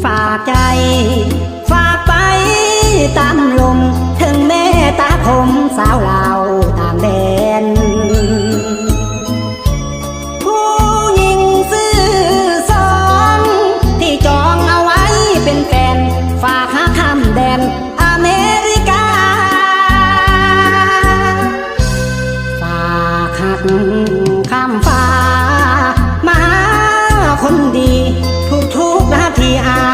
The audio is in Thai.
ฝากใจฝากไปตามลมถึงแม่ตาคมสาวลาวต่างแดนผู้หญิงซื่อสองที่จองเอาไว้เป็นแฟนฝากหาคำแดนอเมริกาฝากหักข้ามฟ้ามาคนดีทุกนาทีอา